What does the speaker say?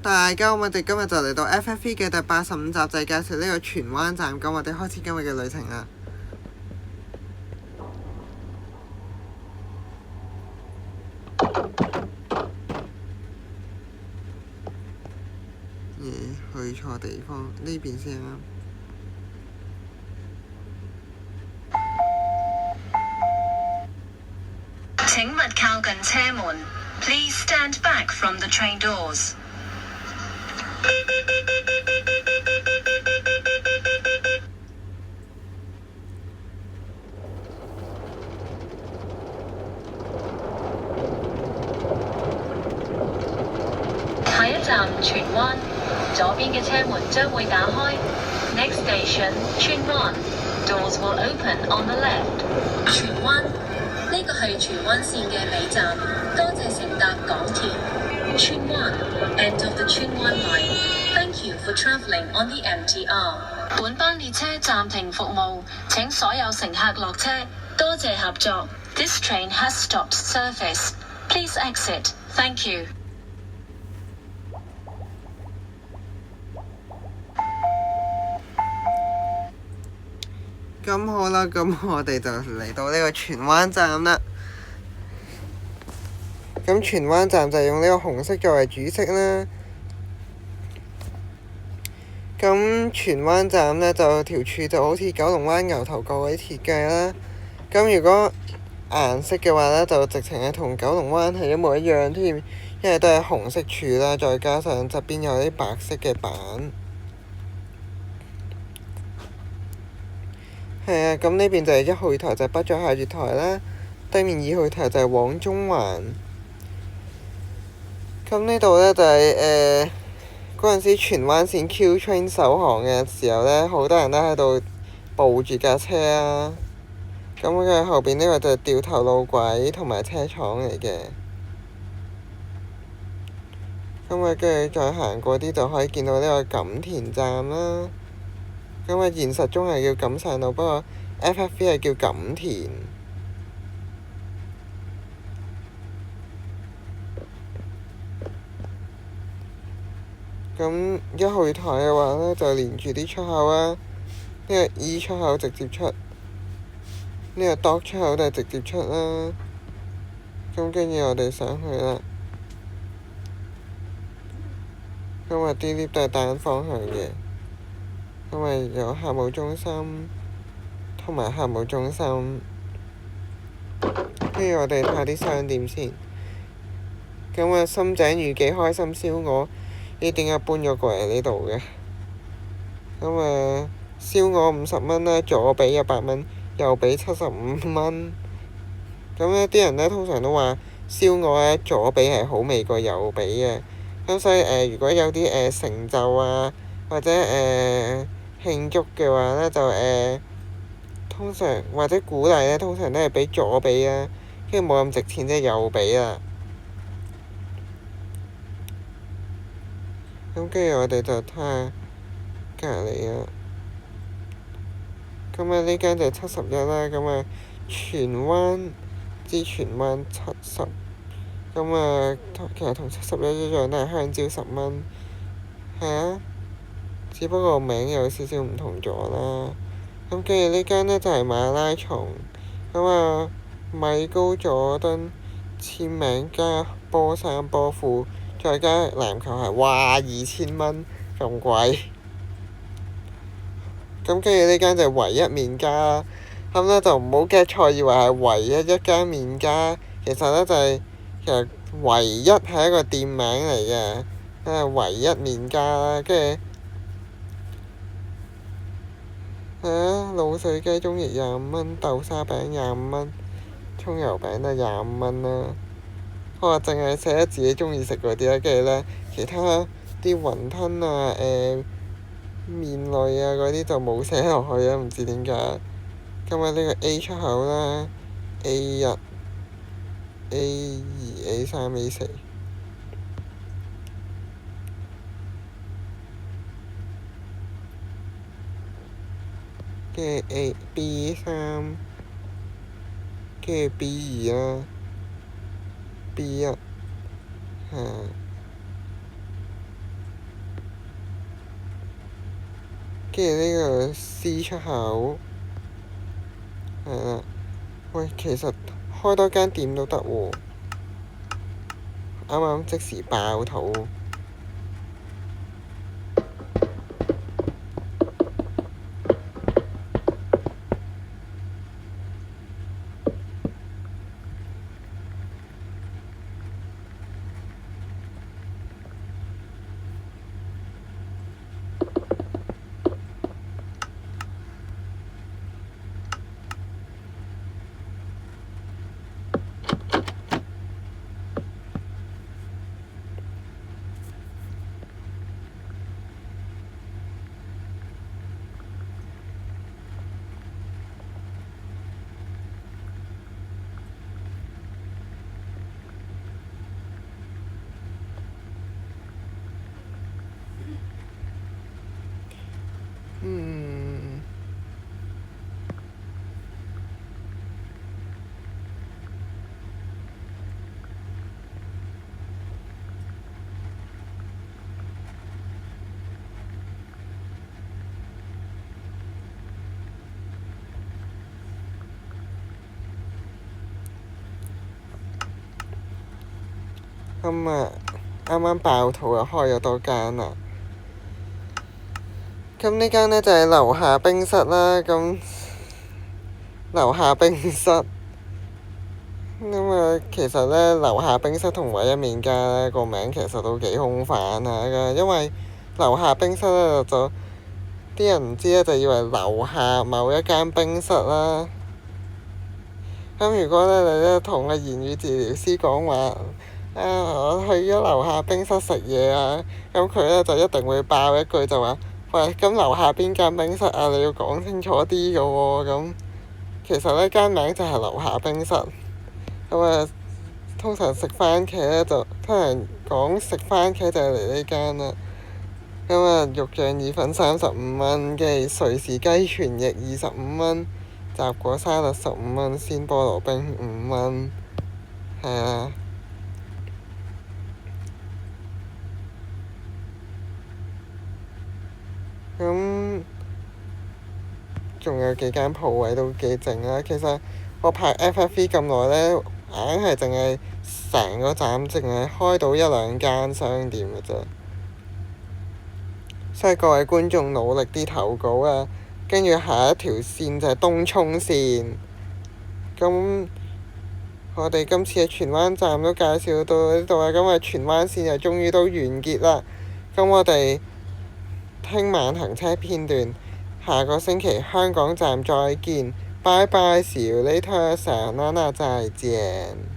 大家好，我哋今日就嚟到 FFV 嘅第85集，就係介紹呢個荃灣站。咁我哋開始今日嘅旅程啦。去錯地方，呢邊先啱。請勿靠近車門。Please stand back from the train doors. 下一站荃灣，左邊嘅車門將會打開。Next station 荃灣 Doors will open on the left. 荃灣，呢個係荃灣線嘅尾站，多謝乘搭港鐵。荃灣 End of the 荃灣 line. Thank you for travelling on the MTR. 本班列車暫停服務，請所有乘客落車，多謝合作。This train has stopped service. Please exit. Thank you. 咁好啦，咁我哋就嚟到呢個荃灣站啦。咁荃灣站就用呢個紅色作為主色啦。咁荃灣站呢，就條柱就好似九龍灣牛頭角嗰啲設計啦。咁如果顏色嘅話呢，就直情係同九龍灣係一模一樣添，因為都係紅色柱啦，再加上側邊有啲白色嘅板。係啊，咁呢邊就係1號月台，就係北咗下月台啦。對面2號月台就係往中環。咁呢度呢，就係嗰陣時荃灣線 Q Train 首航嘅時候呢，好多人都喺度捕住架車啊。咁佢後邊呢個就係掉頭路軌同埋車廠嚟嘅。咁跟住再行過啲就可以見到呢個錦田站啦。咁現實中係叫錦上路，不過 FFV 係叫錦田。咁1號月台嘅話呢，就連住啲出口啦。呢個 E 出口直接出，呢個 DOT 出口都係直接出啦。咁跟住我哋上去啦。咁啲 lift 都係單方向嘅。因為有客務中心同埋客務中心，跟住我哋睇下啲商店先。咁深井御記開心燒鵝，咦，點解搬咗過嚟呢度嘅？咁燒鵝50蚊啦，左俾100蚊，右俾75蚊。咁呢啲人呢，通常都話燒鵝呢，左俾係好味過右俾嘅。咁所以如果有啲成就啊，或者慶祝嘅話呢，就通常或者鼓勵呢，通常都係俾左俾啊，跟住冇咁值錢，即係右俾啦。咁跟住我哋就睇下隔離啊。咁呢間就71啦。咁荃灣至荃灣70。咁其實同71一樣，都係香蕉10蚊。係啊。只不過名有少少唔同咗啦。咁跟住呢間呢，就係馬拉松。咁米高佐敦簽名加波衫波褲，再加籃球鞋，哇！2000蚊咁貴。咁跟住呢間就係唯一麵家啦。咁呢，就唔好 get 錯，以為係唯一一間麵家。其實呢，其實唯一係一個店名嚟嘅，唯一麵家啦。跟住滷水雞中翼25蚊，豆沙餅25蚊，葱油餅都25蚊啦。我話淨係寫得自己中意食嗰啲啦，跟住呢，其他啲雲吞啊、麵類啊嗰啲就冇寫落去啊，唔知點解。今日呢個 A 出口啦，A1、A2、A3、A4。跟住B3，跟住 B2啦，B1，跟住呢個 C 出口，係啦。喂，其實開多間店都得喎，啱啱即時爆肚。咁啊，啱啱爆肚又開咗多間啦。咁呢間呢就係樓下冰室啦。咁樓下冰室咁啊，其實呢，樓下冰室同唯一麵家呢個名其實都幾空泛下㗎，因為樓下冰室呢就啲人唔知呢，就以為樓下某一間冰室啦。咁如果呢，你呢同個言語治療師講話，我去咗樓下冰室食嘢啊，咁佢呢就一定會爆一句就話：喂，咁樓下邊間冰室啊？你要講清楚啲㗎喎。咁其實呢間名就係樓下冰室。咁啊，通常食番茄呢，通常講食番茄就係嚟呢間啦。咁啊，肉醬意粉35蚊，跟住瑞士雞全翼25蚊，雜果沙律15蚊，鮮菠蘿冰5蚊，係啊。咁仲有幾間鋪位都幾靜啊。其實我排 FFV 咁耐呢，硬係淨係成個站淨係開到一兩間商店嘅啫。所以各位觀眾努力啲投稿啊！跟住下一條線就係東涌線。咁我哋今次嘅荃灣站都介紹到呢度啦。咁啊，荃灣線就終於都完結啦。咁我哋聽晚行車片段，下個星期香港站再見，拜拜，see you later，再見。